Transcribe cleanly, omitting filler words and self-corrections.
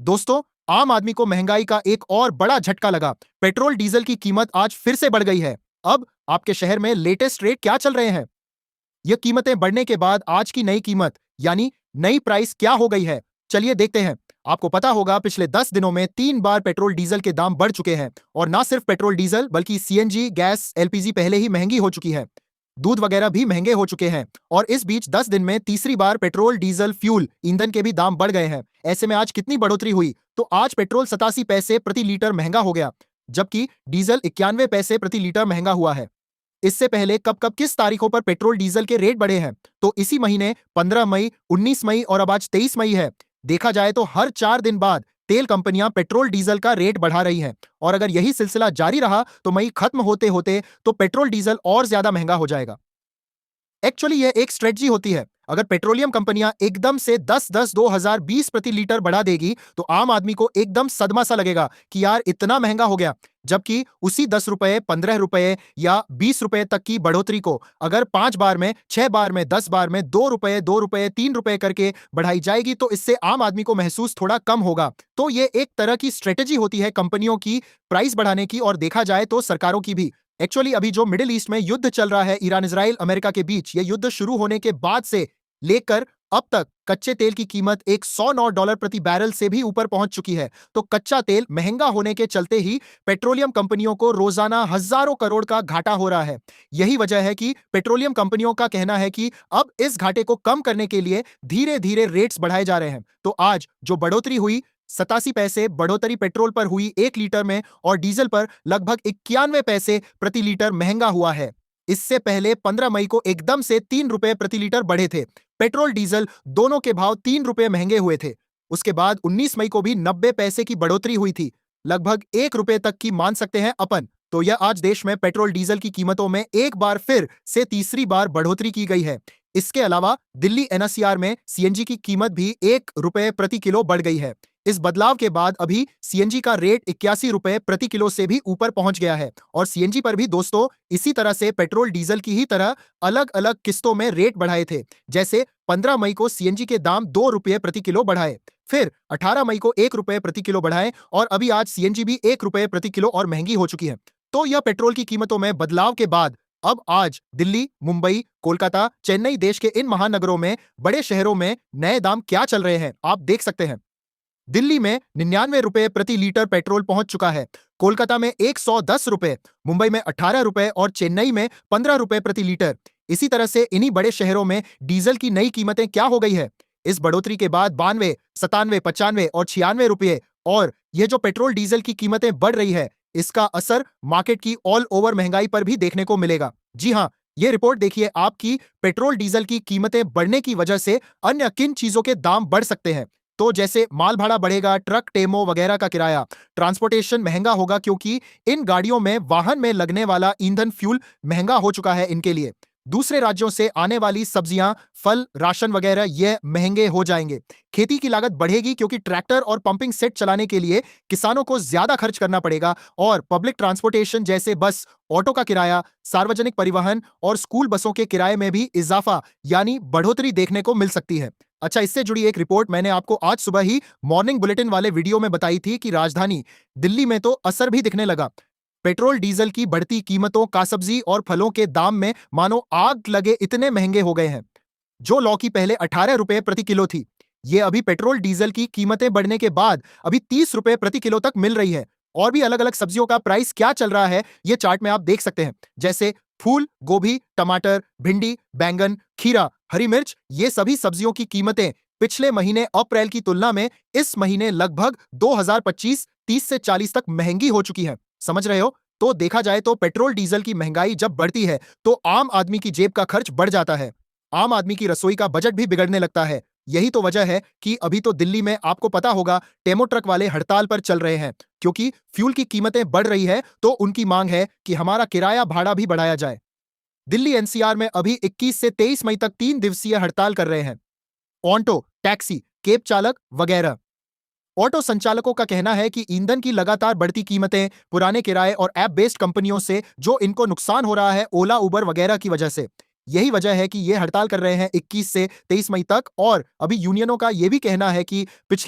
दोस्तों, आम आदमी को महंगाई का एक और बड़ा झटका लगा। पेट्रोल डीजल की कीमत आज फिर से बढ़ गई है। अब आपके शहर में लेटेस्ट रेट क्या चल रहे हैं? ये कीमतें बढ़ने के बाद आज की नई कीमत यानी नई प्राइस क्या हो गई है? चलिए देखते हैं। आपको पता होगा पिछले 10 दिनों में 3 बार पेट्रोल डीजल के दाम बढ़ चुके हैं और ना सिर्फ पेट्रोल डीजल बल्कि सीएनजी, गैस, एलपीजी पहले ही महंगी हो चुकी है। दूध वगैरह भी महंगे हो चुके हैं और इस बीच 10 दिन में तीसरी बार पेट्रोल, डीजल, फ्यूल, ईंधन के भी दाम बढ़ गए हैं। ऐसे में आज कितनी बढ़ोतरी हुई? तो आज पेट्रोल 87 पैसे प्रति लीटर महंगा हो गया, जबकि डीजल 91 पैसे प्रति लीटर महंगा हुआ है। इससे पहले कब कब किस तारीखों पर पेट्रोल डीजल के रेट बढ़े हैं? तो इसी महीने 15 मई, 19 मई और अब आज 23 मई है। देखा जाए तो हर 4 दिन बाद तेल कंपनियां पेट्रोल डीजल का रेट बढ़ा रही हैं और अगर यही सिलसिला जारी रहा तो मई खत्म होते होते तो पेट्रोल डीजल और ज्यादा महंगा हो जाएगा। एक्चुअली यह एक स्ट्रेटजी होती है। अगर पेट्रोलियम कंपनियां एकदम से 10-10 2020 प्रति लीटर बढ़ा देगी तो आम आदमी को एकदम सदमा सा लगेगा कि यार इतना महंगा हो गया, जबकि उसी 10 रुपए, 15 रुपए या 20 रुपए तक की बढ़ोतरी को अगर 5 बार में, 6 बार में, 10 बार में 2 रुपए, 2 रुपए, 3 रुपए करके बढ़ाई जाएगी तो इससे आम आदमी को महसूस थोड़ा कम होगा। तो ये एक तरह की स्ट्रेटजी होती है कंपनियों की प्राइस बढ़ाने की और देखा जाए तो सरकारों की भी। एक्चुअली अभी जो मिडिल ईस्ट में युद्ध चल रहा है ईरान, इजराइल, अमेरिका के बीच, ये युद्ध शुरू होने के बाद से लेकर अब तक कच्चे तेल की कीमत $109 प्रति बैरल से भी ऊपर पहुंच चुकी है। तो कच्चा तेल महंगा होने के चलते ही पेट्रोलियम कंपनियों को रोजाना हजारों करोड़ का घाटा हो रहा है। यही वजह है कि पेट्रोलियम कंपनियों का कहना है कि अब इस घाटे को कम करने के लिए धीरे धीरे रेट्स बढ़ाए जा रहे हैं। तो आज जो बढ़ोतरी हुई, 87 पैसे बढ़ोतरी पेट्रोल पर हुई 1 लीटर में और डीजल पर लगभग 91 पैसे प्रति लीटर महंगा हुआ है। इससे पहले 15 मई को एकदम से 3 रुपए प्रति लीटर बढ़े थे। पेट्रोल डीजल दोनों के भाव 3 रुपए महंगे हुए थे। उसके बाद 19 मई को भी 90 पैसे की बढ़ोतरी हुई थी, लगभग 1 रुपए तक की मान सकते हैं अपन। तो यह आज देश में पेट्रोल डीजल की कीमतों में एक बार फिर से तीसरी बार बढ़ोतरी की गई है। इसके अलावा दिल्ली एनसीआर में सीएनजी की कीमत भी 1 रुपए प्रति किलो बढ़ गई है। इस बदलाव के बाद अभी सीएनजी का रेट 81 रुपए प्रति किलो से भी ऊपर पहुंच गया है और सीएनजी पर भी दोस्तों इसी तरह से पेट्रोल डीजल की ही तरह अलग अलग किस्तों में रेट बढ़ाए थे। जैसे 15 मई को सीएनजी के दाम 2 रुपए प्रति किलो बढ़ाए, फिर 18 मई को 1 रुपए प्रति किलो बढ़ाए और अभी आज सीएनजी भी 1 रुपए प्रति किलो और महंगी हो चुकी है। तो यह पेट्रोल की कीमतों में बदलाव के बाद अब आज दिल्ली, मुंबई, कोलकाता, चेन्नई, देश के इन महानगरों में, बड़े शहरों में नए दाम क्या चल रहे हैं आप देख सकते हैं। दिल्ली में 99 रुपए प्रति लीटर पेट्रोल पहुंच चुका है, कोलकाता में 110 रुपए, मुंबई में 18 रुपए और चेन्नई में 15 रुपए प्रति लीटर। इसी तरह से इन्हीं बड़े शहरों में डीजल की नई कीमतें क्या हो गई है? इस बढ़ोतरी के बाद 92, 97, 95 और 96 रुपए और यह जो पेट्रोल डीजल की कीमतें बढ़ रही है, इसका असर मार्केट की ऑल ओवर महंगाई पर भी देखने को मिलेगा। जी हाँ, ये रिपोर्ट देखिए आपकी पेट्रोल डीजल की कीमतें बढ़ने की वजह से अन्य किन चीजों के दाम बढ़ सकते हैं। तो जैसे माल भाड़ा बढ़ेगा, ट्रक, टेमो वगैरह का किराया, ट्रांसपोर्टेशन महंगा होगा क्योंकि इन गाड़ियों में वाहन में लगने वाला ईंधन, फ्यूल महंगा हो चुका है इनके लिए। दूसरे राज्यों से आने वाली सब्जियां, फल, राशन वगैरह ये महंगे हो जाएंगे। खेती की लागत बढ़ेगी क्योंकि ट्रैक्टर और पंपिंग सेट चलाने के लिए किसानों को ज्यादा खर्च करना पड़ेगा और पब्लिक ट्रांसपोर्टेशन जैसे बस, ऑटो का किराया, सार्वजनिक परिवहन और स्कूल बसों के किराए में भी इजाफा यानी बढ़ोतरी देखने को मिल सकती है। अच्छा, इससे जुड़ी एक रिपोर्ट मैंने आपको आज सुबह ही मॉर्निंग बुलेटिन वाले वीडियो में बताई थी कि राजधानी दिल्ली में तो असर भी दिखने लगा। पेट्रोल डीजल की बढ़ती कीमतों का सब्जी और फलों के दाम में मानो आग लगे इतने महंगे हो गए हैं। जो लौकी पहले 18 रुपए प्रति किलो थी, ये अभी पेट्रोल डीजल की कीमतें बढ़ने के बाद अभी 30 रुपए प्रति किलो तक मिल रही है। और भी अलग अलग सब्जियों का प्राइस क्या चल रहा है ये चार्ट में आप देख सकते हैं। जैसे फूल गोभी, टमाटर, भिंडी, बैंगन, खीरा, हरी मिर्च, ये सभी सब्जियों की कीमतें पिछले महीने अप्रैल की तुलना में इस महीने लगभग 2025 30 से 40 तक महंगी हो चुकी है। समझ रहे हो? तो देखा जाए तो पेट्रोल डीजल की महंगाई जब बढ़ती है तो आम आदमी की जेब का खर्च बढ़ जाता है, आम आदमी की रसोई का बजट भी बिगड़ने लगता है। यही तो वजह है कि अभी तो दिल्ली में आपको पता होगा टेमो ट्रक वाले हड़ताल पर चल रहे हैं क्योंकि फ्यूल की कीमतें बढ़ रही है तो उनकी मांग है कि हमारा किराया भाड़ा भी बढ़ाया जाए। दिल्ली एनसीआर में अभी 21 से 23 मई तक 3 दिवसीय हड़ताल कर रहे हैं ऑटो, टैक्सी, कैब चालक वगैरह। ऑटो संचालकों का कहना है कि ईंधन की लगातार बढ़ती कीमतें, पुराने किराए और ऐप बेस्ड कंपनियों से जो इनको नुकसान हो रहा है ओला, उबर वगैरह की वजह से, यही वजह है कि ये हड़ताल कर रहे हैं 21 से 23 मई तक। और अभी यूनियनों का यह भी कहना है कि पिछले